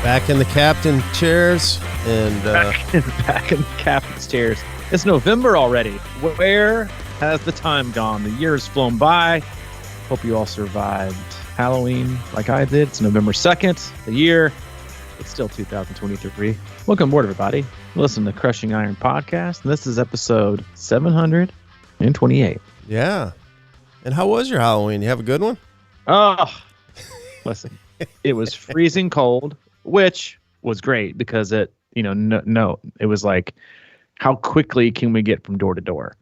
Back in the captain chairs and back in the captain's chairs. It's November already. Where has the time gone? The year has flown by. Hope you all survived Halloween like I did. It's November 2nd, the year. It's still 2023. Welcome aboard, everybody. Listen to Crushing Iron podcast, and this is episode 728. Yeah. And how was your Halloween? You have a good one? Oh, listen, it was freezing cold, which was great because it was like, how quickly can we get from door to door?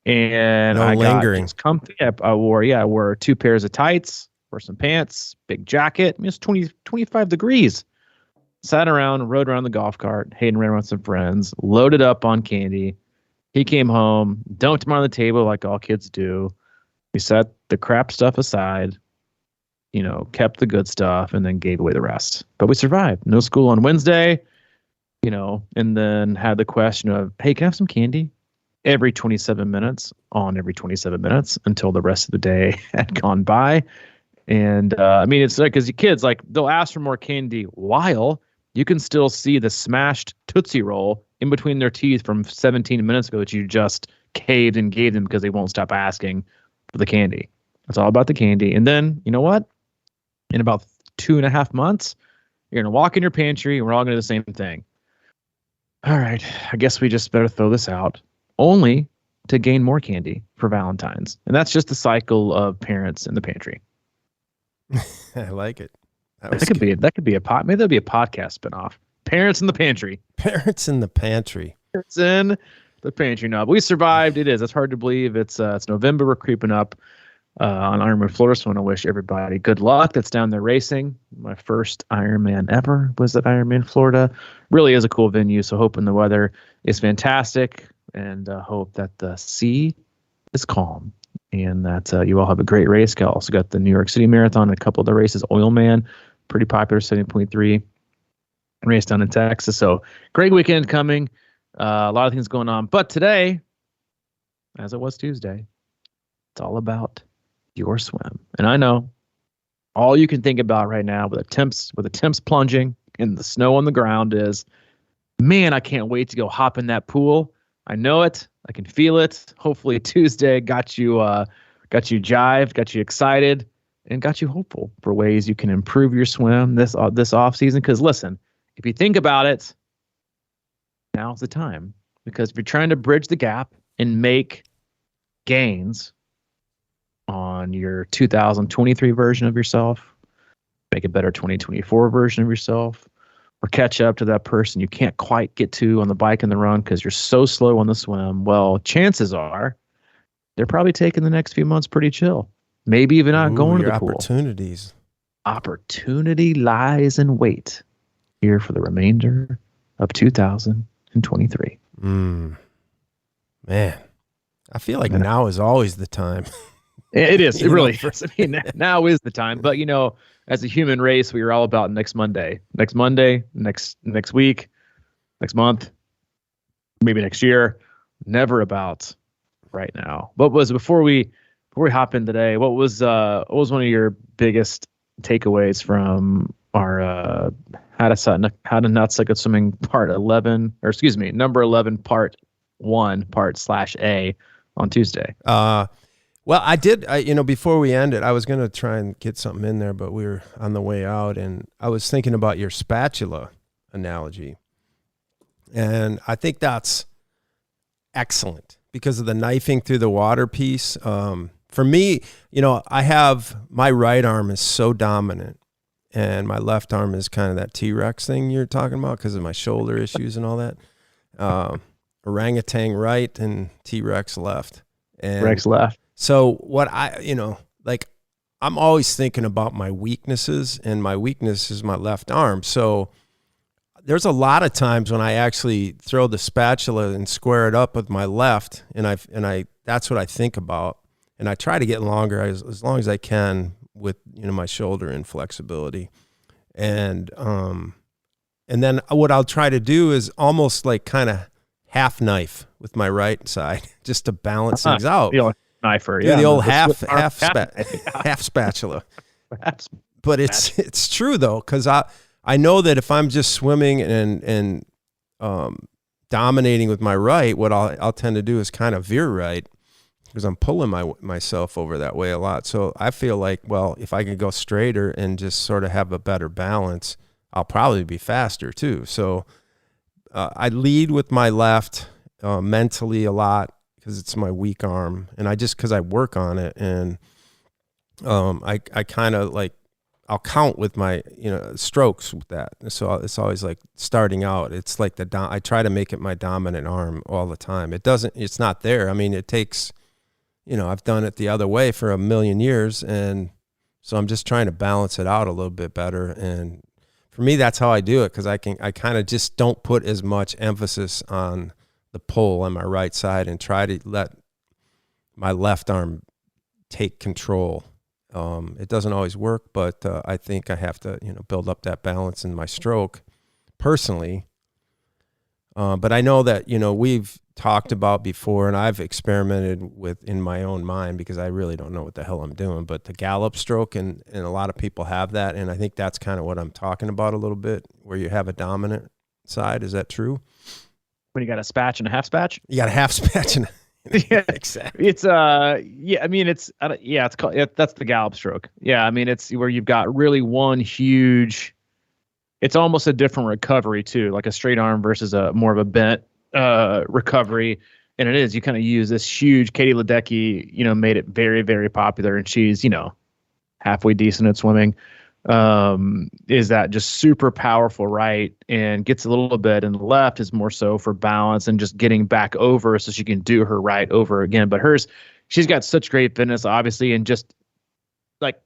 And no I lingering. got just comfy. I wore 2 pairs of tights, wore some pants, big jacket. It was 25 degrees. Sat around, rode around the golf cart. Hayden ran around with some friends, loaded up on candy. He came home, dunked him on the table like all kids do. We set the crap stuff aside, kept the good stuff, and then gave away the rest. But we survived. No school on Wednesday, and then had the question of, hey, can I have some candy? Every 27 minutes until the rest of the day had gone by. And it's like, because kids, they'll ask for more candy while you can still see the smashed Tootsie Roll in between their teeth from 17 minutes ago that you just caved and gave them because they won't stop asking for the candy. It's all about the candy. And then, you know what? In about 2.5 months, you're going to walk in your pantry and we're all going to do the same thing. All right, I guess we just better throw this out, only to gain more candy for Valentine's. And that's just the cycle of parents in the pantry. I like it. That could be a pot. Maybe there'll be a podcast spinoff. Parents in the pantry. Parents in the pantry. Parents in the pantry. No, but we survived. It is. It's hard to believe. It's November. We're creeping up on Ironman Florida. So I want to wish everybody good luck that's down there racing. My first Ironman ever was at Ironman Florida. Really is a cool venue. So hoping the weather is fantastic and hope that the sea is calm and that you all have a great race. Also got the New York City Marathon and a couple of the races. Oil Man, pretty popular, 70.3 race down in Texas. So great weekend coming. A lot of things going on. But today, as it was Tuesday, it's all about your swim. And I know all you can think about right now with the temps plunging and the snow on the ground is, man, I can't wait to go hop in that pool. I know it. I can feel it. Hopefully Tuesday got you jived, got you excited, and got you hopeful for ways you can improve your swim this off season. Because listen, if you think about it, now's the time. Because if you're trying to bridge the gap and make gains on your 2023 version of yourself, make a better 2024 version of yourself, or catch up to that person you can't quite get to on the bike and the run because you're so slow on the swim, well, chances are they're probably taking the next few months pretty chill. Maybe even not going to the pool. Opportunities. Opportunity lies in wait here for the remainder of 2023. Man, I feel like now is always the time. It is. It really is. I mean, now is the time. But, as a human race, we are all about next Monday, next week, next month, maybe next year. Never about right now. Before we hop in today, what was one of your biggest takeaways from our how to not suck at swimming number 11 part 1 /A on Tuesday? Well, I did, before we end it, I was going to try and get something in there, but we were on the way out, and I was thinking about your spatula analogy. And I think that's excellent because of the knifing through the water piece. For me, I have, my right arm is so dominant, and my left arm is kind of that T-Rex thing you're talking about because of my shoulder issues and all that. Orangutan right and T-Rex left. And Rex left. So what I'm always thinking about my weaknesses, and my weakness is my left arm. So there's a lot of times when I actually throw the spatula and square it up with my left, and I that's what I think about, and I try to get longer as long as I can with my shoulder inflexibility, and then what I'll try to do is almost like kind of half knife with my right side just to balance things out. Knifer, the old half spatula. But it's true though, because I know that if I'm just swimming and dominating with my right, what I'll tend to do is kind of veer right because I'm pulling myself over that way a lot. So I feel like, well, if I can go straighter and just sort of have a better balance, I'll probably be faster too. So I lead with my left mentally a lot because it's my weak arm, and because I work on it, and I kind of like, I'll count with my, strokes with that. So it's always like starting out. It's like I try to make it my dominant arm all the time. It's not there. I mean, it takes, I've done it the other way for a million years. And so I'm just trying to balance it out a little bit better. And for me, that's how I do it. Cause I kind of just don't put as much emphasis on the pull on my right side and try to let my left arm take control. It doesn't always work, but I think I have to, build up that balance in my stroke personally. But I know that, we've talked about before, and I've experimented with in my own mind because I really don't know what the hell I'm doing, but the gallop stroke, and a lot of people have that. And I think that's kind of what I'm talking about a little bit, where you have a dominant side. Is that true? When you got a spatch and a half spatch? You got a half spatch and yeah, exactly. It's I mean, it's called, that's the gallop stroke. Yeah, I mean, it's where you've got really one huge. It's almost a different recovery too, like a straight arm versus a more of a bent recovery. And it is, you kind of use this huge. Katie Ledecky, made it very, very popular, and she's halfway decent at swimming. Is that just super powerful right, and gets a little bit, and the left is more so for balance and just getting back over so she can do her right over again. But she's got such great fitness, obviously, and just like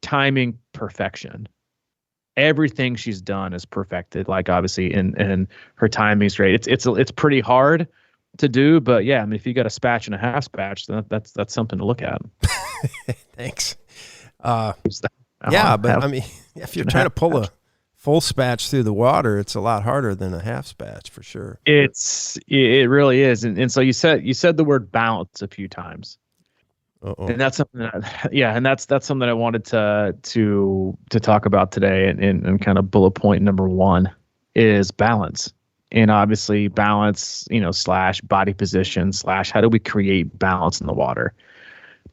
timing perfection. Everything she's done is perfected, like obviously, and her timing's great. It's pretty hard to do, but yeah, I mean, if you got a spatch and a half spatch, then that's something to look at. Thanks. Yeah, but I mean, if you're trying to pull a full spatch through the water, it's a lot harder than a half spatch for sure. It really is, and so you said the word balance a few times. Uh-oh. And that's something that's something that I wanted to talk about today, and kind of bullet point number one is balance, and obviously balance, / body position / how do we create balance in the water.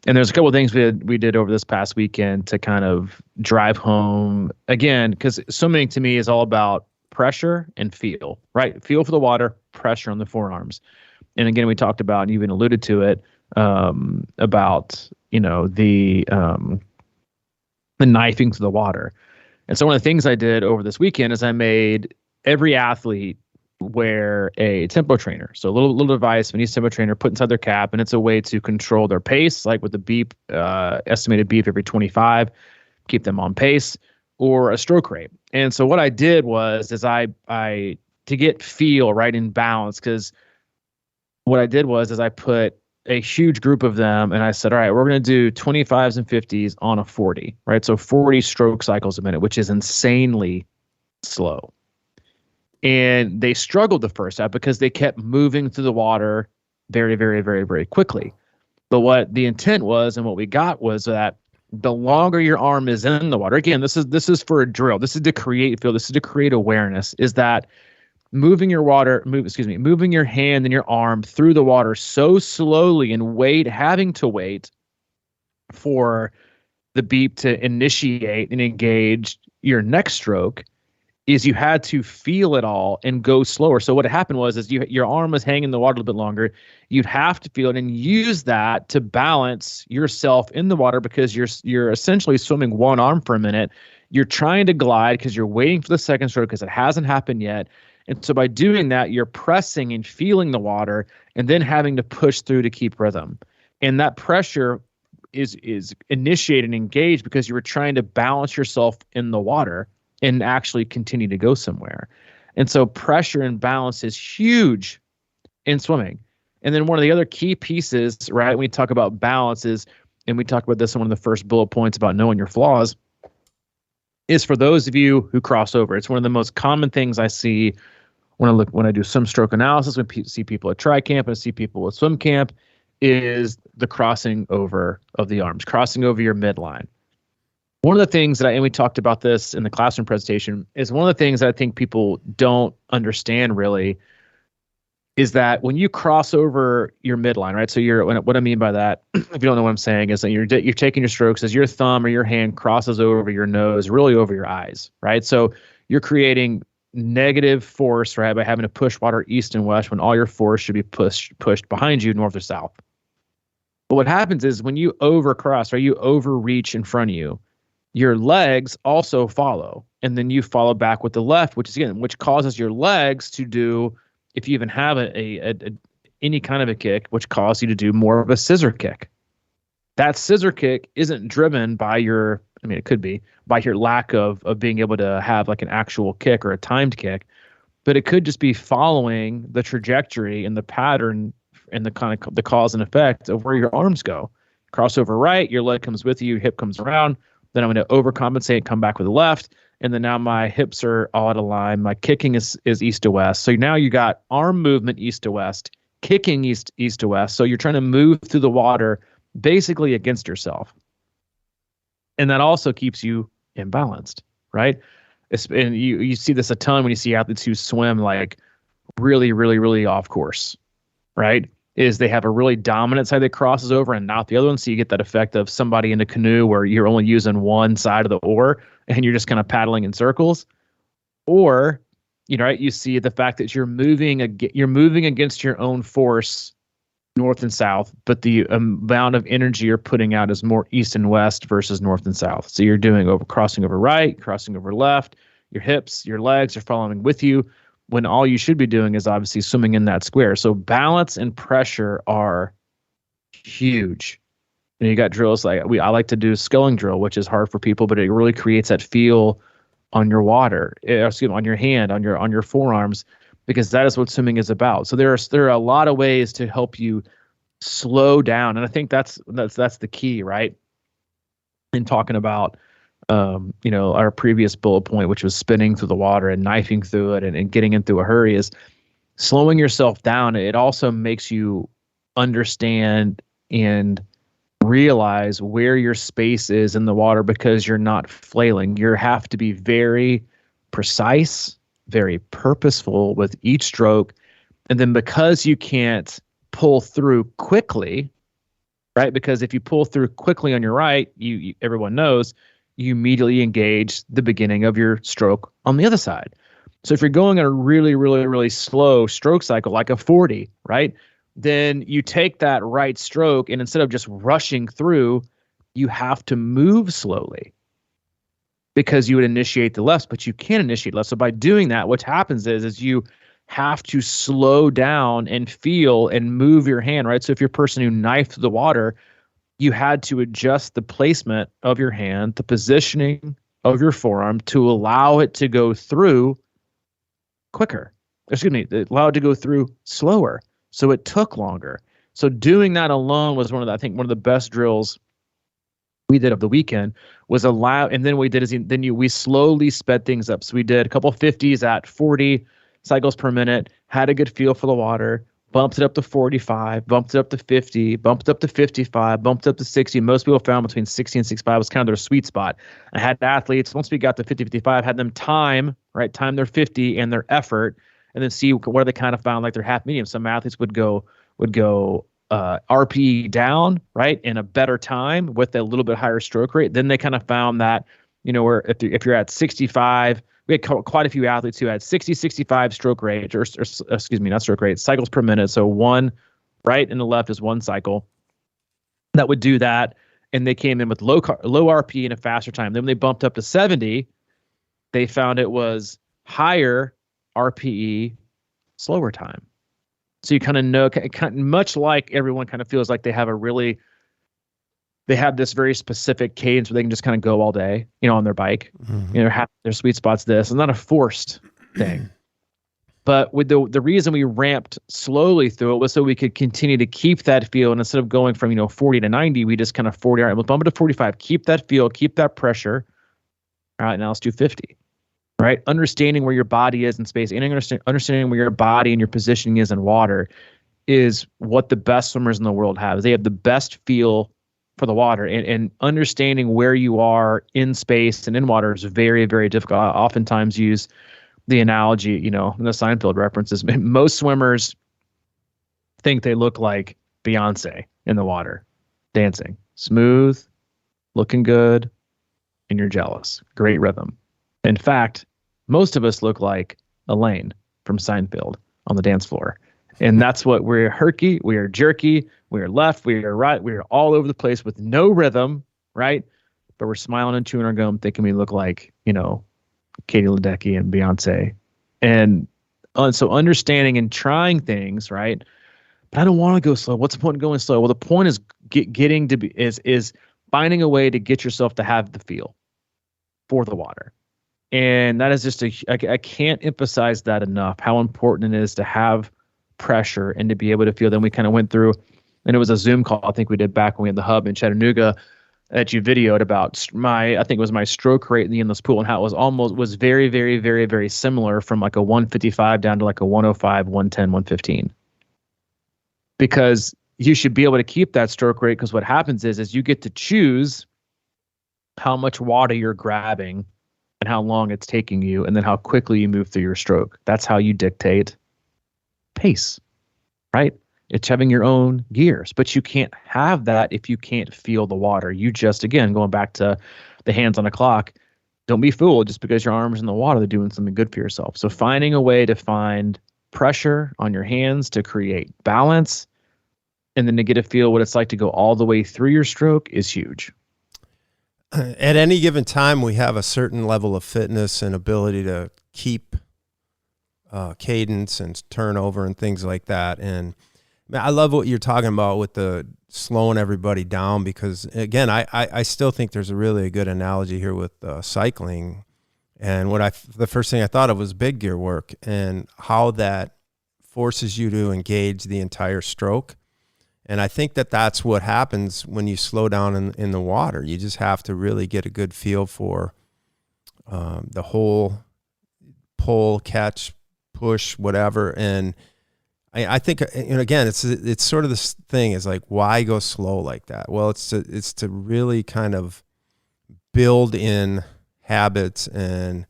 And there's a couple of things we did over this past weekend to kind of drive home again, because swimming to me is all about pressure and feel, right? Feel for the water, pressure on the forearms. And again, we talked about, and you even alluded to it, about, the knifing to the water. And so one of the things I did over this weekend is I made every athlete wear a tempo trainer. So a little device, when you use tempo trainer, put inside their cap, and it's a way to control their pace, like with the beep, estimated beep every 25, keep them on pace, or a stroke rate. And so what I did was, I to get feel right in balance, because what I did was I put a huge group of them, and I said, all right, we're going to do 25s and 50s on a 40, right? So 40 stroke cycles a minute, which is insanely slow. And they struggled the first half because they kept moving through the water very, very, very, very quickly. But what the intent was, and what we got, was that the longer your arm is in the water, again, this is for a drill. This is to create feel. This is to create awareness, is that moving your hand and your arm through the water so slowly, and having to wait for the beep to initiate and engage your next stroke, is you had to feel it all and go slower. So what happened was your arm was hanging in the water a little bit longer. You'd have to feel it and use that to balance yourself in the water, because you're essentially swimming one arm for a minute. You're trying to glide because you're waiting for the second stroke because it hasn't happened yet. And so by doing that, you're pressing and feeling the water, and then having to push through to keep rhythm. And that pressure is initiated and engaged because you were trying to balance yourself in the water and actually continue to go somewhere. And so pressure and balance is huge in swimming. And then one of the other key pieces, right, when we talk about balance is, and we talked about this in one of the first bullet points about knowing your flaws, is for those of you who cross over. It's one of the most common things I see when I do swim stroke analysis, when see people at tri camp and see people at swim camp, is the crossing over of the arms, crossing over your midline. One of the things and we talked about this in the classroom presentation, is one of the things that I think people don't understand really is that when you cross over your midline, right? So what I mean by that, if you don't know what I'm saying, is that you're taking your strokes as your thumb or your hand crosses over your nose, really over your eyes, right? So you're creating negative force, right, by having to push water east and west when all your force should be pushed behind you, north or south. But what happens is when you overcross, right, you overreach in front of you, your legs also follow, and then you follow back with the left, which causes your legs to do, if you even have any kind of a kick, which causes you to do more of a scissor kick. That scissor kick isn't driven by it could be by your lack of being able to have like an actual kick or a timed kick, but it could just be following the trajectory and the pattern and the kind of the cause and effect of where your arms go. Crossover right, your leg comes with you, hip comes around. Then I'm going to overcompensate, come back with the left. And then now my hips are all out of line. My kicking is east to west. So now you got arm movement east to west, kicking east to west. So you're trying to move through the water basically against yourself. And that also keeps you imbalanced, right? And you see this a ton when you see athletes who swim like really, really, really off course, right? Is they have a really dominant side that crosses over and not the other one. So you get that effect of somebody in a canoe where you're only using one side of the oar and you're just kind of paddling in circles. Or, right, you see the fact that you're moving against your own force, north and south, but the amount of energy you're putting out is more east and west versus north and south. So you're doing crossing over right, crossing over left, your hips, your legs are following with you, when all you should be doing is obviously swimming in that square. So balance and pressure are huge. And you got drills like I like to do sculling drill, which is hard for people, but it really creates that feel on your on your hand, on your forearms, because that is what swimming is about. So there are a lot of ways to help you slow down, and I think that's the key, right? In talking about our previous bullet point, which was spinning through the water and knifing through it and getting in through a hurry, is slowing yourself down. It also makes you understand and realize where your space is in the water, because you're not flailing. You have to be very precise, very purposeful with each stroke. And then because you can't pull through quickly, right? Because if you pull through quickly on your right, everyone knows, you immediately engage the beginning of your stroke on the other side. So if you're going at a really, really, really slow stroke cycle, like a 40, right, then you take that right stroke, and instead of just rushing through, you have to move slowly, because you would initiate the left, but you can't initiate left. So by doing that, what happens is you have to slow down and feel and move your hand, right? So if you're a person who knifed the water, you had to adjust the placement of your hand, the positioning of your forearm to allow it to go through quicker. Allow it to go through slower. So it took longer. So doing that alone was one of the best drills we did of the weekend. And then we slowly sped things up. So we did a couple 50s at 40 cycles per minute, had a good feel for the water, bumped it up to 45, bumped it up to 50, bumped it up to 55, bumped it up to 60. Most people found between 60 and 65 was kind of their sweet spot. I had athletes, once we got to 50, 55, had them time their 50 and their effort, and then see where they kind of found like their half medium. Some athletes would go RPE down, right, in a better time with a little bit higher stroke rate. Then they kind of found that, where if you're at 65, we had quite a few athletes who had 60, 65 stroke rate, or excuse me, not stroke rate, cycles per minute. So one right and the left is one cycle that would do that. And they came in with low RPE and a faster time. Then when they bumped up to 70, they found it was higher RPE, slower time. So you kind of know, much like everyone kind of feels like they have this very specific cadence where they can just kind of go all day, on their bike. Mm-hmm. Their sweet spot's this, and not a forced thing. But with the reason we ramped slowly through it was so we could continue to keep that feel. And instead of going from 40 to 90, we just kind of 40. All right, we'll bump it to 45. Keep that feel, keep that pressure. All right, now let's do 50. Right, understanding where your body is in space, and understanding where your body and your positioning is in water is what the best swimmers in the world have. They have the best feel for the water, and understanding where you are in space and in water is very, very difficult. I oftentimes use the analogy, in the Seinfeld references. Most swimmers think they look like Beyonce in the water, dancing, smooth, looking good, and you're jealous. Great rhythm. In fact, most of us look like Elaine from Seinfeld on the dance floor. And that's what we're herky, we are jerky, we are left, we are right, we are all over the place with no rhythm, right? But we're smiling and chewing our gum, thinking we look like, Katie Ledecky and Beyonce. And so understanding and trying things, right? But I don't want to go slow. What's the point of going slow? Well, the point is getting to be is finding a way to get yourself to have the feel for the water. And that is just I can't emphasize that enough, how important it is to have pressure and to be able to feel. Then we kind of went through, and it was a Zoom call I think we did back when we had the hub in Chattanooga that you videoed about I think it was my stroke rate in the endless pool, and how it was very, very, very, very similar from like a 155 down to like a 105, 110, 115. Because you should be able to keep that stroke rate, because what happens is you get to choose how much water you're grabbing and how long it's taking you, and then how quickly you move through your stroke. That's how you dictate pace, right? It's having your own gears, but you can't have that if you can't feel the water. You just, again, going back to the hands on a clock, don't be fooled just because your arm's in the water, they're doing something good for yourself. So finding a way to find pressure on your hands to create balance, and then to get a feel what it's like to go all the way through your stroke is huge. At any given time, we have a certain level of fitness and ability to keep cadence and turnover and things like that. And I love what you're talking about with the slowing everybody down, because again, I still think there's a good analogy here with cycling. And the first thing I thought of was big gear work and how that forces you to engage the entire stroke. And I think that's what happens when you slow down in the water. You just have to really get a good feel for the whole pull, catch, push, whatever. And I think, and again, it's sort of this thing is like, why go slow like that? Well, it's to really kind of build in habits and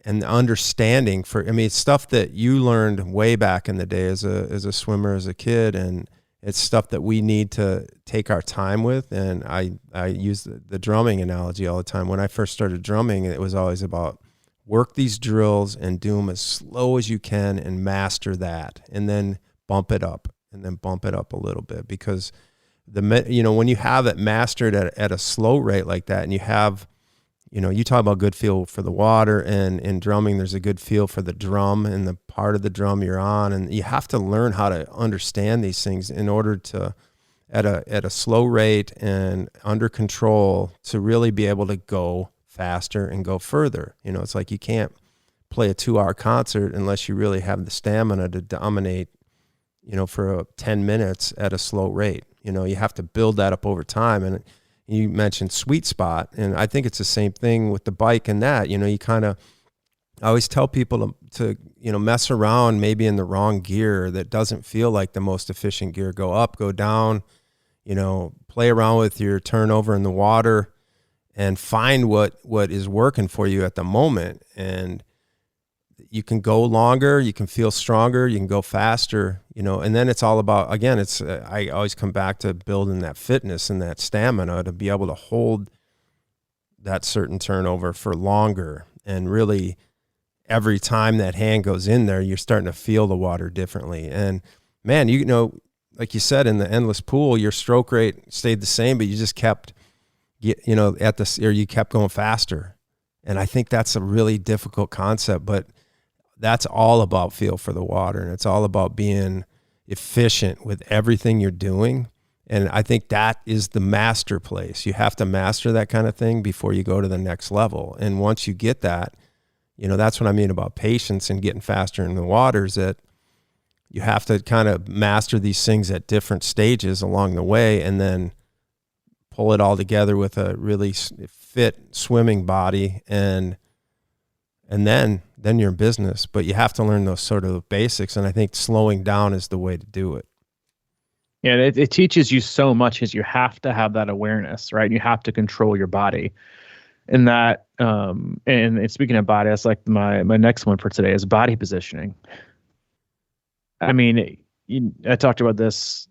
understanding it's stuff that you learned way back in the day as a swimmer, as a kid, and it's stuff that we need to take our time with. And I use the drumming analogy all the time. When I first started drumming, it was always about work these drills and do them as slow as you can and master that, and then bump it up and then bump it up a little bit, because when you have it mastered at a slow rate like that, and you have, you talk about good feel for the water, and in drumming, there's a good feel for the drum and the part of the drum you're on. And you have to learn how to understand these things in order to, at a slow rate and under control, to really be able to go faster and go further. It's like you can't play a 2-hour concert unless you really have the stamina to dominate, for 10 minutes at a slow rate. You have to build that up over time. And you mentioned sweet spot, and I think it's the same thing with the bike and that, I always tell people to mess around maybe in the wrong gear that doesn't feel like the most efficient gear. Go up, go down, play around with your turnover in the water and find what is working for you at the moment. And you can go longer, you can feel stronger, you can go faster, and then it's all about, again, I always come back to building that fitness and that stamina to be able to hold that certain turnover for longer. And really every time that hand goes in there, you're starting to feel the water differently. And man, like you said, in the endless pool, your stroke rate stayed the same, but you just kept, you kept going faster. And I think that's a really difficult concept, but that's all about feel for the water, and it's all about being efficient with everything you're doing. And I think that is the master place. You have to master that kind of thing before you go to the next level. And once you get that, that's what I mean about patience and getting faster in the waters, that you have to kind of master these things at different stages along the way, and then pull it all together with a really fit swimming body, and then you're in business. But you have to learn those sort of basics, and I think slowing down is the way to do it. Yeah, it teaches you so much because you have to have that awareness, right? You have to control your body. And that, and speaking of body, that's like my next one for today is body positioning. I mean, I talked about this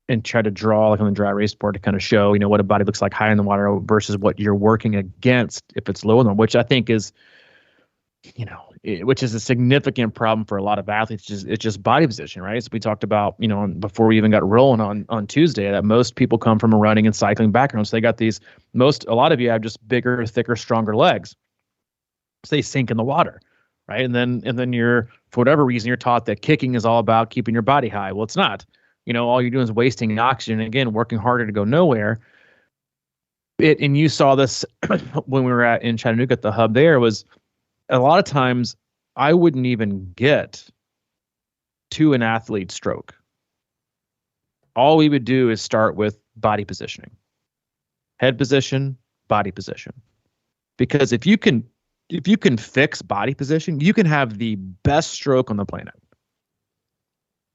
and try to draw like on the dry erase board to kind of show, what a body looks like high in the water versus what you're working against if it's low in the water, which I think is, which is a significant problem for a lot of athletes. It's just body position, right? So we talked about, before we even got rolling on Tuesday, that most people come from a running and cycling background. So they got a lot of you have just bigger, thicker, stronger legs. So they sink in the water, right? And then you're, for whatever reason, you're taught that kicking is all about keeping your body high. Well, it's not. All you're doing is wasting oxygen. And again, working harder to go nowhere. And you saw this when we were in Chattanooga at the hub. There was a lot of times I wouldn't even get to an athlete stroke. All we would do is start with body positioning, head position, body position. Because if you can fix body position, you can have the best stroke on the planet.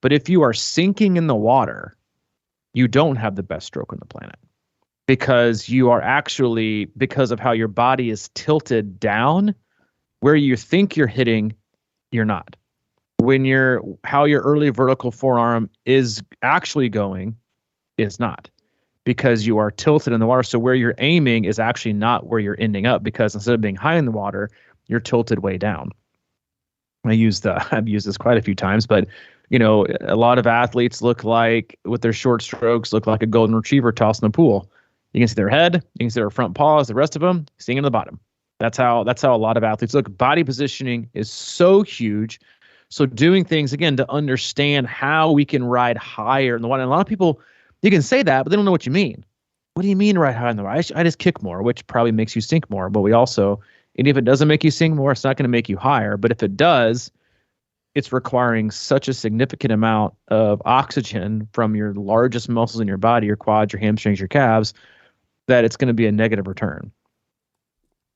But if you are sinking in the water, you don't have the best stroke on the planet because you are actually, because of how your body is tilted down, where you think you're hitting, you're not. How your early vertical forearm is actually going is not, because you are tilted in the water. So where you're aiming is actually not where you're ending up, because instead of being high in the water, you're tilted way down. I've used this quite a few times, but a lot of athletes look like, with their short strokes, look like a golden retriever tossed in the pool. You can see their head, you can see their front paws, the rest of them sitting in the bottom. That's how a lot of athletes look. Body positioning is so huge. So doing things, again, to understand how we can ride higher in the water. And a lot of people, you can say that, but they don't know what you mean. What do you mean ride high in the water? I just kick more, which probably makes you sink more. But and if it doesn't make you sink more, it's not going to make you higher. But if it does, it's requiring such a significant amount of oxygen from your largest muscles in your body, your quads, your hamstrings, your calves, that it's going to be a negative return.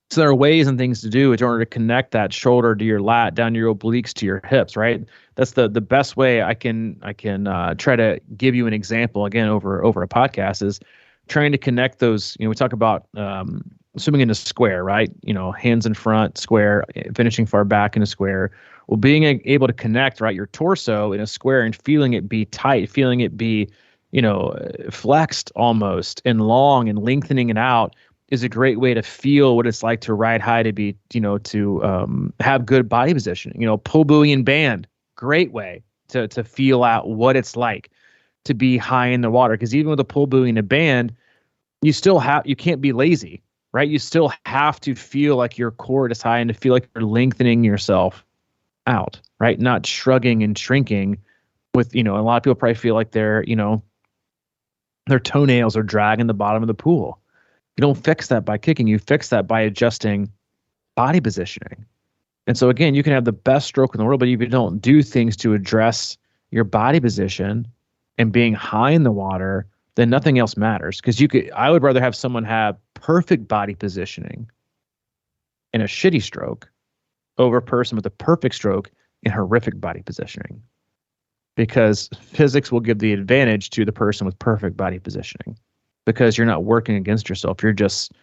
So there are ways and things to do in order to connect that shoulder to your lat, down your obliques to your hips, right? That's the best way I can try to give you an example, again, over a podcast, is trying to connect those. We talk about swimming in a square, right? Hands in front, square, finishing far back in a square. Well, being able to connect, right, your torso in a square and feeling it be tight, feeling it be, flexed almost and long and lengthening it out is a great way to feel what it's like to ride high, to be, to have good body positioning. Pull buoy and band, great way to feel out what it's like to be high in the water. Because even with a pull buoy and a band, you can't be lazy, right? You still have to feel like your core is high and to feel like you're lengthening yourself out, right? Not shrugging and shrinking with, a lot of people probably feel like their toenails are dragging the bottom of the pool. You don't fix that by kicking. You fix that by adjusting body positioning. And so again, you can have the best stroke in the world, but if you don't do things to address your body position and being high in the water, then nothing else matters. Because I would rather have someone have perfect body positioning in a shitty stroke over a person with a perfect stroke in horrific body positioning. Because physics will give the advantage to the person with perfect body positioning, because you're not working against yourself. You're just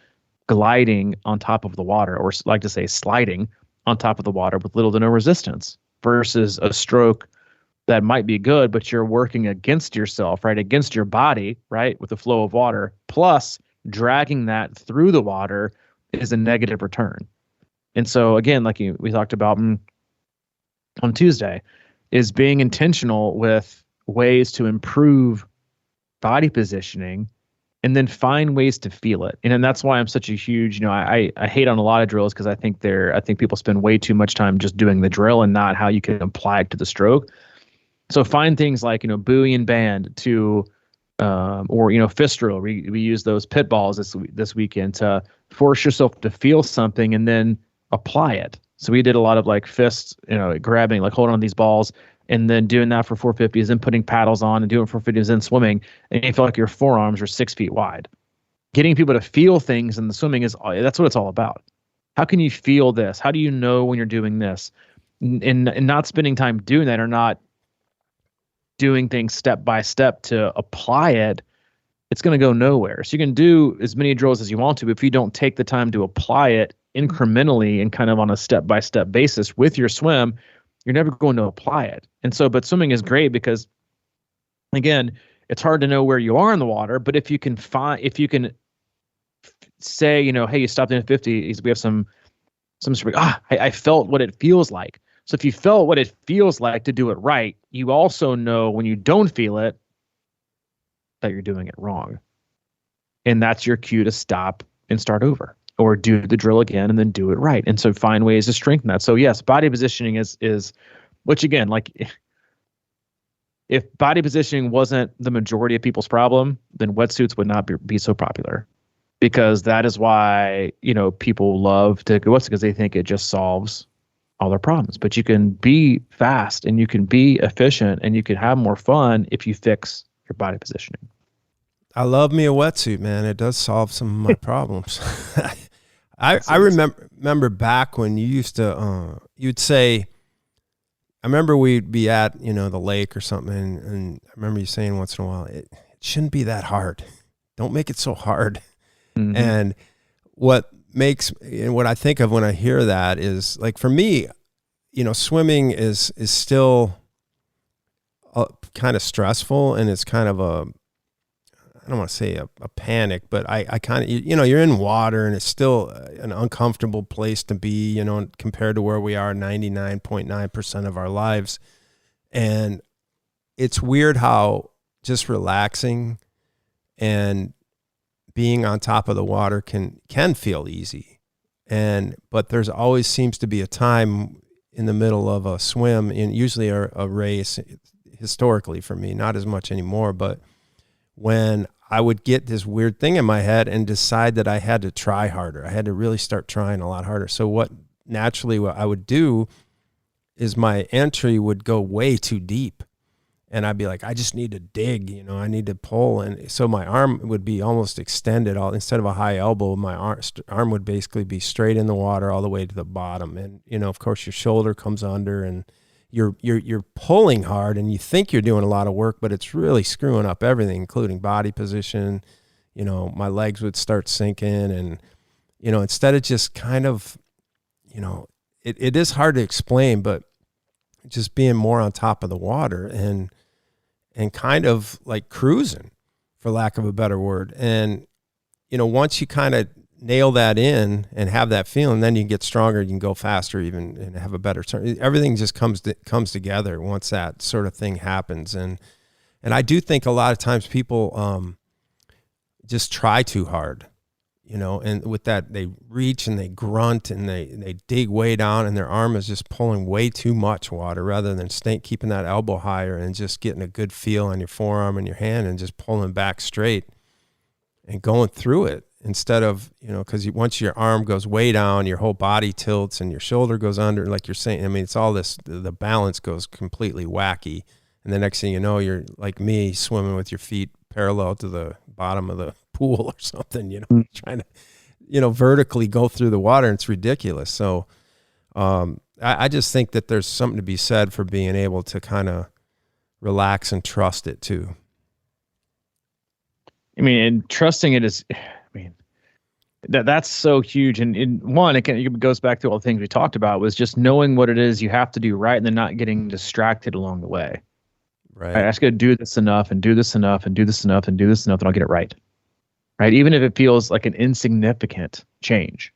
gliding on top of the water, or like to say sliding on top of the water with little to no resistance, versus a stroke that might be good, but you're working against yourself, right? Against your body, right? With the flow of water, plus dragging that through the water is a negative return. And so again, like we talked about on Tuesday, is being intentional with ways to improve body positioning and then find ways to feel it. And that's why I'm such a huge, I hate on a lot of drills, because I think people spend way too much time just doing the drill and not how you can apply it to the stroke. So find things like, buoy and band to, or, fist drill. We use those pit balls this weekend to force yourself to feel something and then apply it. So we did a lot of like fists, grabbing, like holding on these balls and then doing that for 450s and putting paddles on and doing 450s and swimming. And you feel like your forearms are 6 feet wide. Getting people to feel things in the swimming that's what it's all about. How can you feel this? How do you know when you're doing this? And not spending time doing that, or not doing things step by step to apply it, it's going to go nowhere. So you can do as many drills as you want to, but if you don't take the time to apply it incrementally and kind of on a step by step basis with your swim, you're never going to apply it. And so, but swimming is great because, again, it's hard to know where you are in the water, but if you can say, hey, you stopped in at 50, we have some sort of, I felt what it feels like. So if you felt what it feels like to do it right, you also know when you don't feel it that you're doing it wrong. And that's your cue to stop and start over, or do the drill again and then do it right. And so find ways to strengthen that. So yes, body positioning is which again, like if body positioning wasn't the majority of people's problem, then wetsuits would not be so popular, because that is why, people love to go wetsuit, because they think it just solves all their problems. But you can be fast and you can be efficient and you can have more fun if you fix your body positioning. I love me a wetsuit, man. It does solve some of my problems. I remember back when you used to, you'd say, I remember we'd be at, the lake or something, and I remember you saying once in a while, it shouldn't be that hard. Don't make it so hard. Mm-hmm. And what I think of when I hear that is, like, for me, swimming is still kind of stressful, and it's kind of I don't want to say a panic, but I kind of, you're in water and it's still an uncomfortable place to be, compared to where we are 99.9% of our lives. And it's weird how just relaxing and being on top of the water can feel easy. But there's always seems to be a time in the middle of a swim, and usually a race, historically for me, not as much anymore, but when I would get this weird thing in my head and decide that I had to try harder. I had to really start trying a lot harder. So what I would do is my entry would go way too deep. And I'd be like, I just need to dig, I need to pull. And so my arm would be almost extended. Instead of a high elbow, my arm would basically be straight in the water all the way to the bottom. And, of course, your shoulder comes under, and you're pulling hard, and you think you're doing a lot of work, but it's really screwing up everything, including body position. My legs would start sinking, and, instead of just kind of, it is hard to explain, but just being more on top of the water and kind of like cruising, for lack of a better word. And, once you kind of nail that in and have that feeling, then you can get stronger, you can go faster even, and have a better turn. Everything just comes together once that sort of thing happens. And I do think a lot of times people just try too hard, and with that they reach and they grunt and they dig way down, and their arm is just pulling way too much water, rather than keeping that elbow higher and just getting a good feel on your forearm and your hand and just pulling back straight and going through it. Instead of, because once your arm goes way down, your whole body tilts and your shoulder goes under, like you're saying. I mean, it's all this, the balance goes completely wacky. And the next thing you know, you're like me, swimming with your feet parallel to the bottom of the pool or something, trying to, vertically go through the water. And it's ridiculous. So I just think that there's something to be said for being able to kind of relax and trust it too. I mean, and trusting it is, that's so huge. And it goes back to all the things we talked about, was just knowing what it is you have to do right, and then not getting distracted along the way. Right. I just got to do this enough and do this enough and do this enough and do this enough, and I'll get it right. Right. Even if it feels like an insignificant change.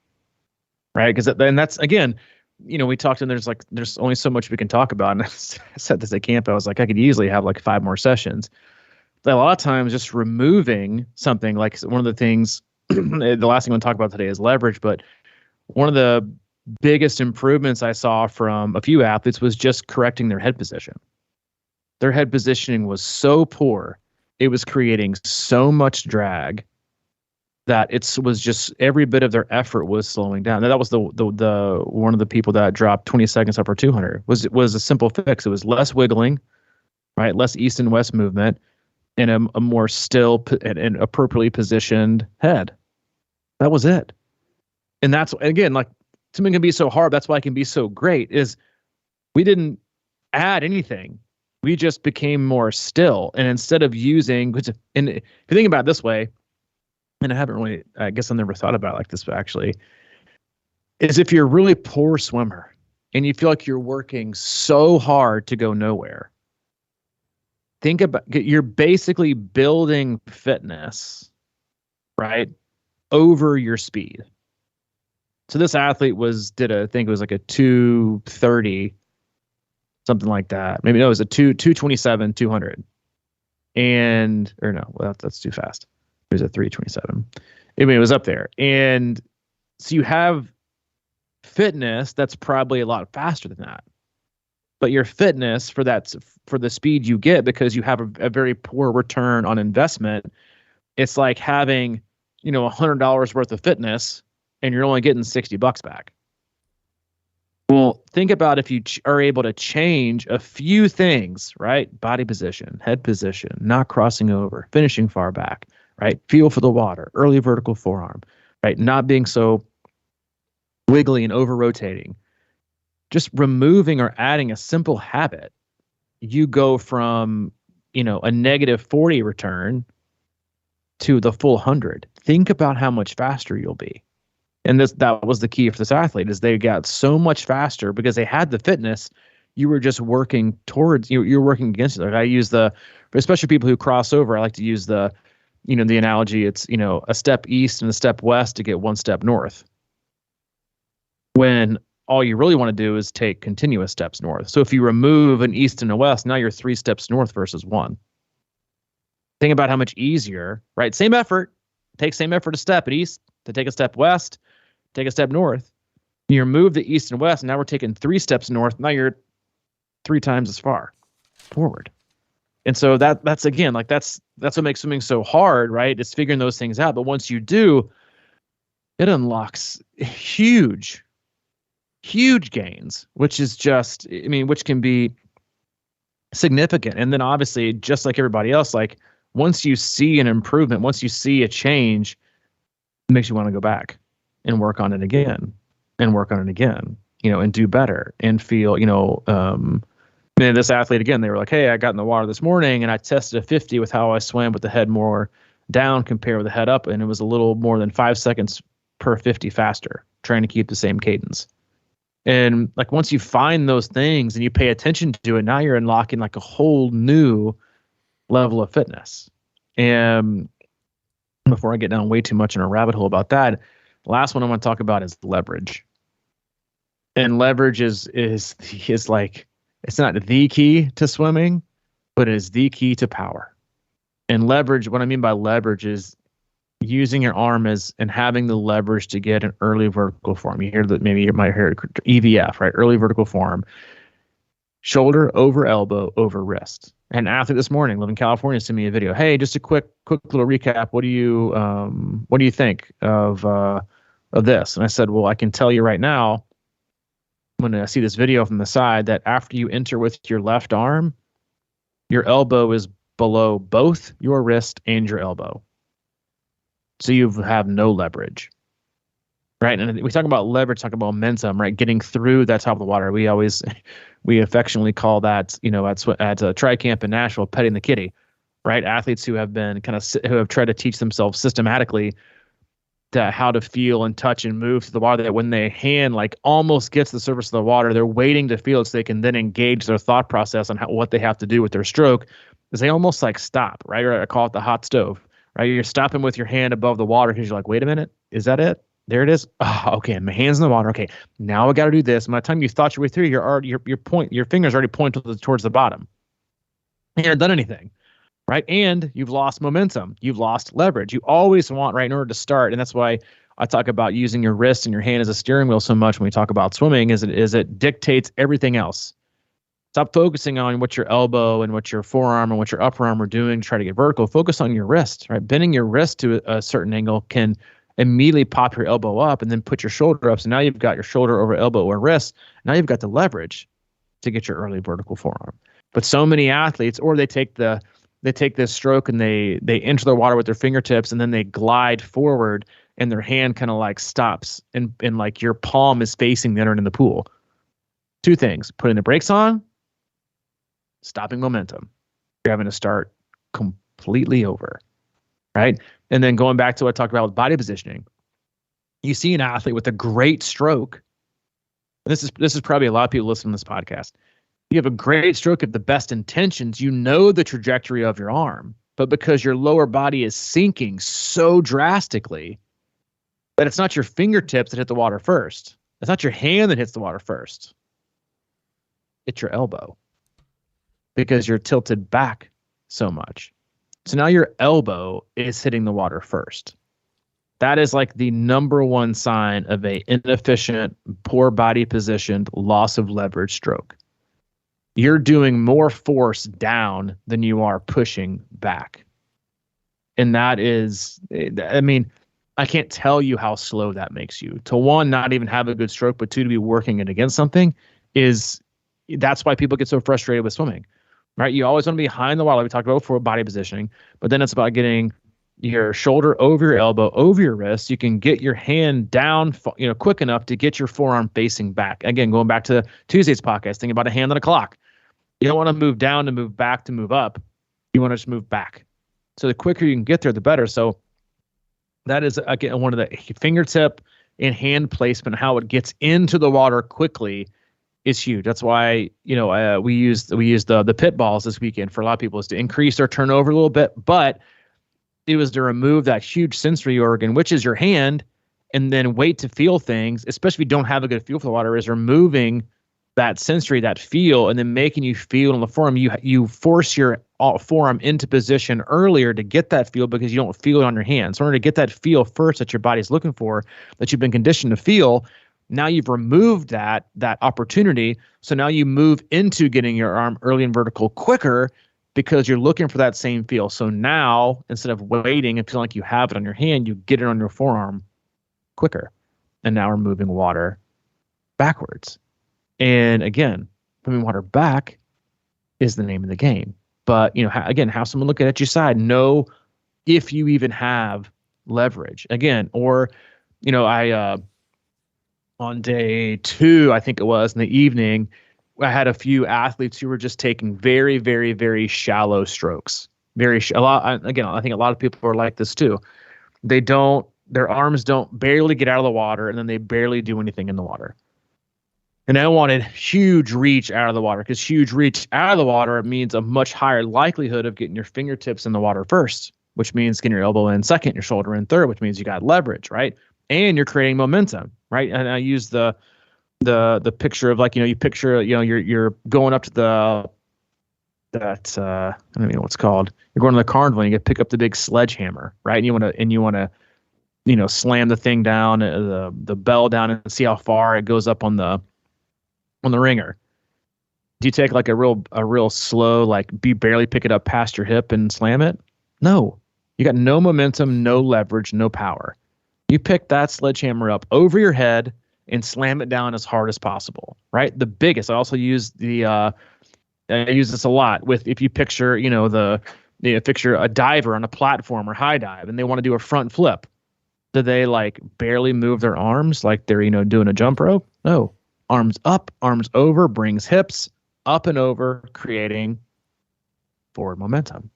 Right. Because then that's, again, we talked, and there's only so much we can talk about. And I said this at camp, I was like, I could easily have like 5 more sessions. But a lot of times just removing something, like one of the things, the last thing I want to talk about today is leverage, but one of the biggest improvements I saw from a few athletes was just correcting their head position. Their head positioning was so poor, it was creating so much drag that it was just every bit of their effort was slowing down. Now, that was the one of the people that dropped 20 seconds upper 200 was a simple fix. It was less wiggling, right? Less east and west movement, and a more still and appropriately positioned head. That was it. And that's, again, like, something can be so hard. That's why it can be so great, is we didn't add anything. We just became more still. And instead of using, and if you think about it this way, and I haven't really, I guess I've never thought about it like this, but actually, is if you're a really poor swimmer and you feel like you're working so hard to go nowhere, think about, you're basically building fitness, right, over your speed. So this athlete I think it was like a 230, something like that. Maybe no, it was a 227, 200. Or no, well, that's too fast. It was a 327. I mean, it was up there. And so you have fitness that's probably a lot faster than that. But your fitness for the speed you get, because you have a very poor return on investment, it's like having, $100 worth of fitness and you're only getting $60 back. Well, think about if you are able to change a few things, right? Body position, head position, not crossing over, finishing far back, right? Feel for the water, early vertical forearm, right? Not being so wiggly and over rotating. Just removing or adding a simple habit, you go from, a negative 40 return to the full 100. Think about how much faster you'll be. And that was the key for this athlete, is they got so much faster because they had the fitness. You were just working towards, you're working against it. Like I use especially people who cross over, I like to use the analogy. It's, a step east and a step west to get one step north. When all you really want to do is take continuous steps north. So if you remove an east and a west, now you're 3 steps north versus 1. Think about how much easier, right? Same effort, take same effort to step at east, to take a step west, take a step north. You remove the east and west, and now we're taking 3 steps north. Now you're 3 times as far forward. And so that's again, like that's what makes swimming so hard, right? It's figuring those things out. But once you do, it unlocks huge gains, which is just, which can be significant. And then obviously, just like everybody else, like once you see an improvement, once you see a change, it makes you want to go back and work on it again and work on it again, and do better and feel, and this athlete, again, they were like, hey, I got in the water this morning and I tested a 50 with how I swam with the head more down compared with the head up. And it was a little more than 5 seconds per 50 faster, trying to keep the same cadence. And like, once you find those things and you pay attention to it, now you're unlocking like a whole new level of fitness. And before I get down way too much in a rabbit hole about that, the last one I want to talk about is leverage. And leverage is like, it's not the key to swimming, but it is the key to power. And leverage, what I mean by leverage is using your arm and having the leverage to get an early vertical form. You hear that, maybe you might hear EVF, right? Early vertical form, shoulder over elbow over wrist. An athlete this morning, live in California, sent me a video. Hey, just a quick little recap. What do you think of this? And I said, well, I can tell you right now, when I see this video from the side, that after you enter with your left arm, your elbow is below both your wrist and your elbow. So you have no leverage, right? And we talk about leverage, talk about momentum, right? Getting through that top of the water. We affectionately call that, at a tri camp in Nashville, petting the kitty, right? Athletes who have been who have tried to teach themselves systematically to how to feel and touch and move to the water, that when their hand like almost gets to the surface of the water, they're waiting to feel it so they can then engage their thought process on what they have to do with their stroke, is they almost like stop, right? Or I call it the hot stove, right? You're stopping with your hand above the water because you're like, wait a minute, is that it? There it is. Oh, okay, my hand's in the water. Okay, now I got to do this. By the time you thought your way through, your fingers already pointed towards the bottom. You haven't done anything, right? And you've lost momentum. You've lost leverage. You always want, right, in order to start, and that's why I talk about using your wrist and your hand as a steering wheel so much when we talk about swimming, is it dictates everything else. Stop focusing on what your elbow and what your forearm and what your upper arm are doing to try to get vertical. Focus on your wrist, right? Bending your wrist to a certain angle can immediately pop your elbow up and then put your shoulder up. So now you've got your shoulder over elbow or wrist. Now you've got the leverage to get your early vertical forearm. But so many athletes, or they take this stroke and they enter the water with their fingertips and then they glide forward and their hand kind of like stops and like your palm is facing the other end of the pool. Two things: putting the brakes on stopping momentum. You're having to start completely over, right? And then going back to what I talked about with body positioning, you see an athlete with a great stroke. This is probably a lot of people listening to this podcast. You have a great stroke of the best intentions. You know the trajectory of your arm, but because your lower body is sinking so drastically that it's not your fingertips that hit the water first. It's not your hand that hits the water first. It's your elbow, because you're tilted back so much. So now your elbow is hitting the water first. That is like the number one sign of a inefficient, poor body positioned, loss of leverage stroke. You're doing more force down than you are pushing back. And that is, I mean, I can't tell you how slow that makes you. To one, not even have a good stroke, but two, to be working it against something that's why people get so frustrated with swimming, right? You always want to be behind the water, like we talked about before, body positioning, but then it's about getting your shoulder over your elbow, over your wrist. You can get your hand down, quick enough to get your forearm facing back. Again, going back to Tuesday's podcast, thinking about a hand on a clock. You don't want to move down to move back to move up. You want to just move back. So the quicker you can get there, the better. So that is, again, one of the fingertip and hand placement, how it gets into the water quickly is huge. That's why, we used the pit balls this weekend for a lot of people, is to increase their turnover a little bit, but it was to remove that huge sensory organ, which is your hand, and then wait to feel things, especially if you don't have a good feel for the water, is removing that sensory, that feel, and then making you feel on the forearm. You force your forearm into position earlier to get that feel, because you don't feel it on your hand. So in order to get that feel first that your body's looking for, that you've been conditioned to feel, now you've removed that opportunity. So now you move into getting your arm early and vertical quicker, because you're looking for that same feel. So now, instead of waiting and feeling like you have it on your hand, you get it on your forearm quicker. And now we're moving water backwards. And again, moving water back is the name of the game. But, again, have someone look at your side. Know if you even have leverage. Again, or, I on day 2, I think it was, in the evening, I had a few athletes who were just taking very, very, very shallow strokes. Again, I think a lot of people are like this too. Their arms don't barely get out of the water, and then they barely do anything in the water. And I wanted huge reach out of the water, because huge reach out of the water means a much higher likelihood of getting your fingertips in the water first, which means getting your elbow in second, your shoulder in third, which means you got leverage, right? And you're creating momentum, right? And I use the picture of, like, you picture, you're going up to I don't even know what's called. You're going to the carnival and you pick up the big sledgehammer, right? And you want to, slam the thing down, the bell down, and see how far it goes up on the ringer. Do you take like a real slow, like, barely pick it up past your hip and slam it? No, you got no momentum, no leverage, no power. You pick that sledgehammer up over your head and slam it down as hard as possible, right? The biggest. I also use I use this a lot with, if you picture, picture a diver on a platform or high dive, and they want to do a front flip. Do they like barely move their arms like they're, doing a jump rope? No. Arms up, arms over, brings hips up and over, creating forward momentum.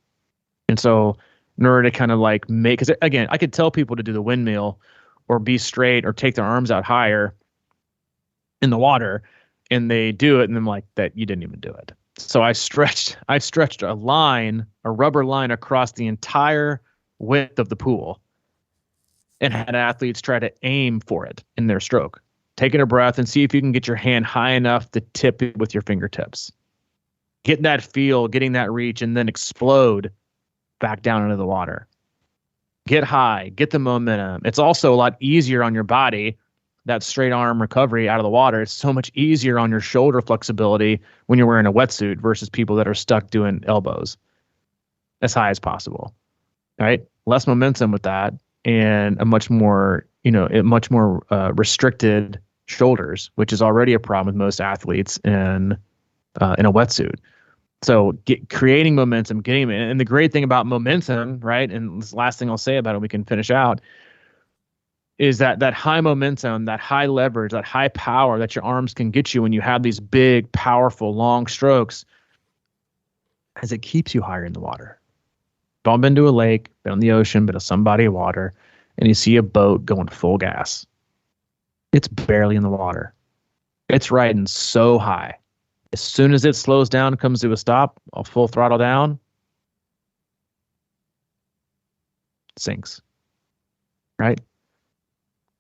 And so in order to kind of like because again, I could tell people to do the windmill or be straight or take their arms out higher in the water, and they do it, and I'm like, that you didn't even do it. So I stretched a rubber line across the entire width of the pool, and had athletes try to aim for it in their stroke. Taking a breath and see if you can get your hand high enough to tip it with your fingertips. Get that feel, getting that reach, and then explode back down into the water. Get high, get the momentum. It's also a lot easier on your body, that straight arm recovery out of the water. It's so much easier on your shoulder flexibility when you're wearing a wetsuit versus people that are stuck doing elbows as high as possible, right? Less momentum with that, and a much more restricted shoulders, which is already a problem with most athletes in a wetsuit. So creating momentum, and the great thing about momentum, right? And this last thing I'll say about it, we can finish out, is that high momentum, that high leverage, that high power that your arms can get you when you have these big, powerful, long strokes as it keeps you higher in the water. You've all been to a lake, been on the ocean, been to some body of water, and you see a boat going full gas. It's barely in the water. It's riding so high. As soon as it slows down, comes to a stop, a full throttle down, sinks. Right?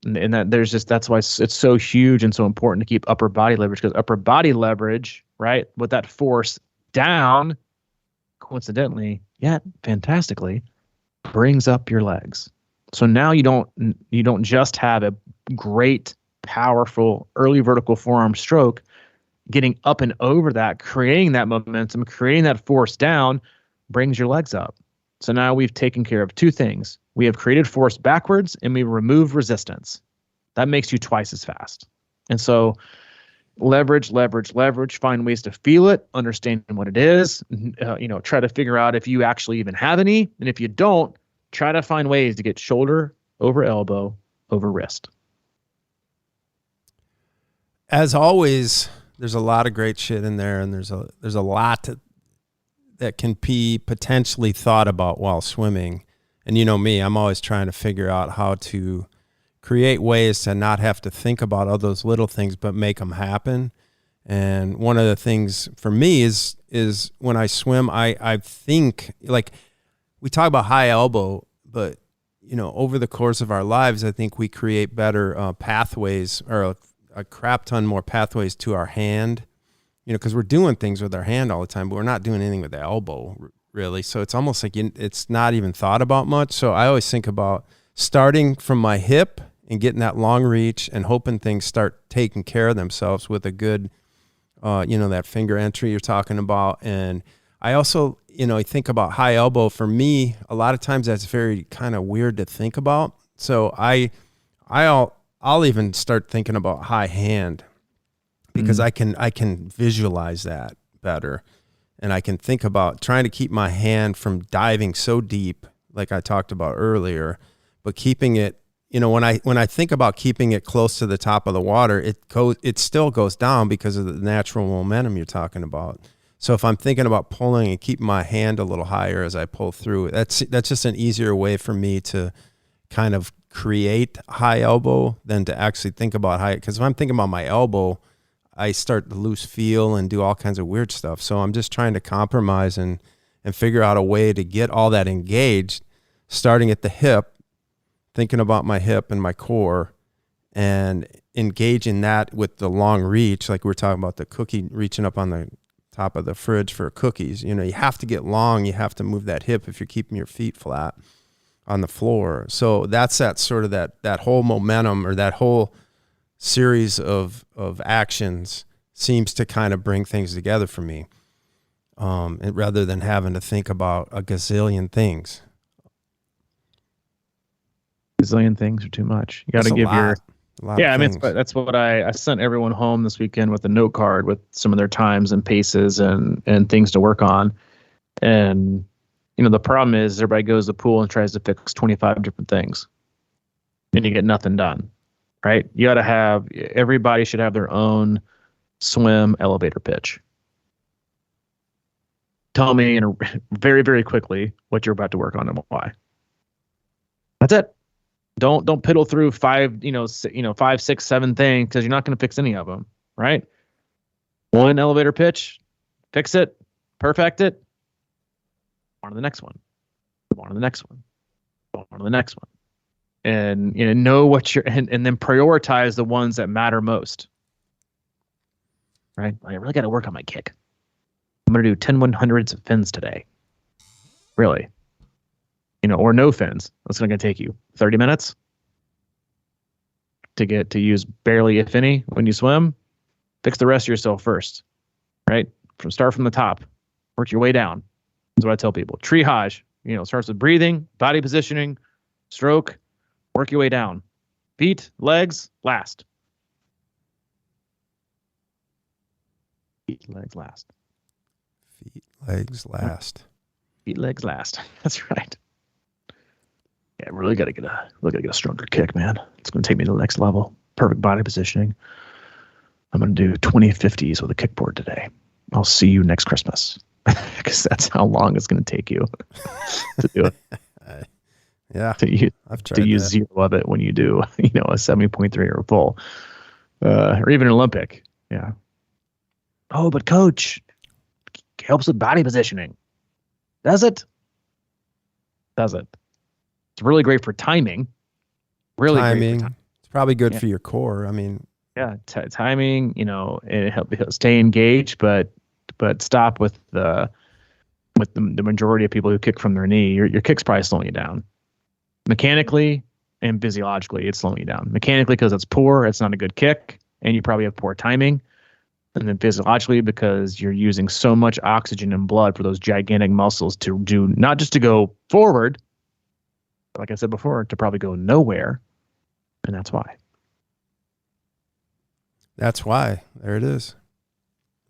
And that's why it's so huge and so important to keep upper body leverage, because upper body leverage, right, with that force down, coincidentally, yet fantastically, brings up your legs. So now you don't just have a great, powerful early vertical forearm stroke, getting up and over that, creating that momentum, creating that force down, brings your legs up. So now we've taken care of two things. We have created force backwards and we removed resistance. That makes you twice as fast. And so leverage, find ways to feel it, understand what it is, try to figure out if you actually even have any. And if you don't, try to find ways to get shoulder over elbow over wrist. As always, there's a lot of great shit in there, and there's a lot that can be potentially thought about while swimming. And you know me, I'm always trying to figure out how to create ways to not have to think about all those little things, but make them happen. And one of the things for me is when I swim, I think, like, we talk about high elbow, but over the course of our lives, I think we create better pathways, or a crap ton more pathways to our hand, because we're doing things with our hand all the time, but we're not doing anything with the elbow really. So it's almost like it's not even thought about much. So I always think about starting from my hip and getting that long reach and hoping things start taking care of themselves with a good, that finger entry you're talking about. And I also, I think about high elbow. For me, a lot of times that's very kind of weird to think about. So I'll even start thinking about high hand, because I can visualize that better. And I can think about trying to keep my hand from diving so deep, like I talked about earlier, but keeping it, when I think about keeping it close to the top of the water, it still goes down because of the natural momentum you're talking about. So if I'm thinking about pulling and keeping my hand a little higher as I pull through, that's just an easier way for me to kind of create high elbow than to actually think about high. Because if I'm thinking about my elbow, I start to lose feel and do all kinds of weird stuff. So I'm just trying to compromise and figure out a way to get all that engaged, starting at the hip, thinking about my hip and my core, and engaging that with the long reach. Like we were talking about the cookie, reaching up on the top of the fridge for cookies. You have to get long. You have to move that hip if you're keeping your feet flat on the floor. So that's that sort of that whole momentum, or that whole series of actions seems to kind of bring things together for me, and rather than having to think about a gazillion things. Gazillion things are too much. You got to give a lot of things. That's what I sent everyone home this weekend with a note card with some of their times and paces and things to work on. And the problem is everybody goes to the pool and tries to fix 25 different things, and you get nothing done, right? You got to everybody should have their own swim elevator pitch. Tell me very, very quickly what you're about to work on and why. That's it. Don't piddle through 5, 5, 6, 7 things, because you're not going to fix any of them, right? One elevator pitch, fix it, perfect it. On to the next one. On to the next one. On to the next one. And know what you're and then prioritize the ones that matter most. Right? I really got to work on my kick. I'm gonna do 10 100s of fins today. Really. Or no fins. That's gonna take you 30 minutes to get to use barely, if any, when you swim. Fix the rest of yourself first. Right? Start from the top. Work your way down. That's what I tell people. Triage, starts with breathing, body positioning, stroke, work your way down. Feet, legs, last. Feet, legs, last. Feet, legs, last. Feet, legs, last. That's right. Yeah, really got to get a stronger kick, man. It's going to take me to the next level. Perfect body positioning. I'm going to do 20 50s with a kickboard today. I'll see you next Christmas. because that's how long it's going to take you to do it. Yeah, I've tried to use zero of it when you do, a 70.3 or a full, or even an Olympic. Yeah. Oh, but coach, helps with body positioning. Does it? Does it? It's really great for timing. Really great for timing. It's probably good for your core. I mean, yeah, timing. It helps stay engaged, but stop with the majority of people who kick from their knee. Your kick's probably slowing you down. Mechanically and physiologically, it's slowing you down. Mechanically, because it's poor, it's not a good kick, and you probably have poor timing. And then physiologically, because you're using so much oxygen and blood for those gigantic muscles to do, not just to go forward, but like I said before, to probably go nowhere. And that's why. That's why. There it is.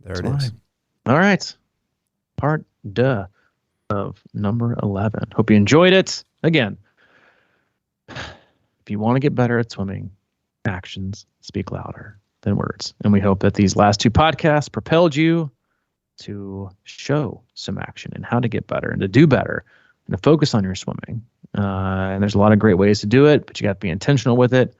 There it is. All right. Part duh of number 11. Hope you enjoyed it. Again, if you want to get better at swimming, actions speak louder than words. And we hope that these last two podcasts propelled you to show some action and how to get better and to do better and to focus on your swimming. And there's a lot of great ways to do it, but you got to be intentional with it.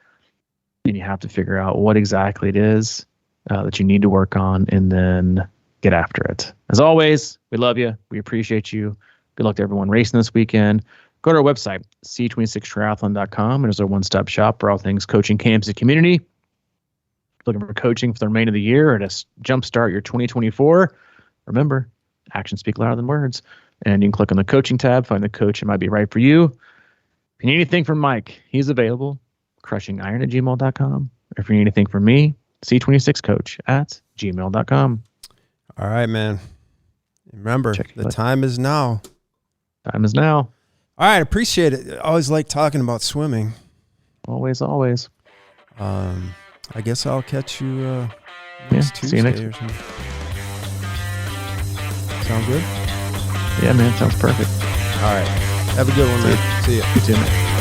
And you have to figure out what exactly it is that you need to work on and then get after it. As always, we love you. We appreciate you. Good luck to everyone racing this weekend. Go to our website, c26triathlon.com, and it's our one-stop shop for all things coaching, camps, and community. Looking for coaching for the remainder of the year or to jumpstart your 2024? Remember, actions speak louder than words. And you can click on the coaching tab, find the coach that might be right for you. If you need anything from Mike, he's available. CrushingIron@gmail.com. If you need anything from me, c26coach@gmail.com. All right, man. Remember, the time is now. Time is now. All right, appreciate it. I always like talking about swimming. Always, always. I guess I'll catch you next Tuesday see you next or something. Sound good? Yeah, man. Sounds perfect. All right. Have a good one, man. See ya. You too, man.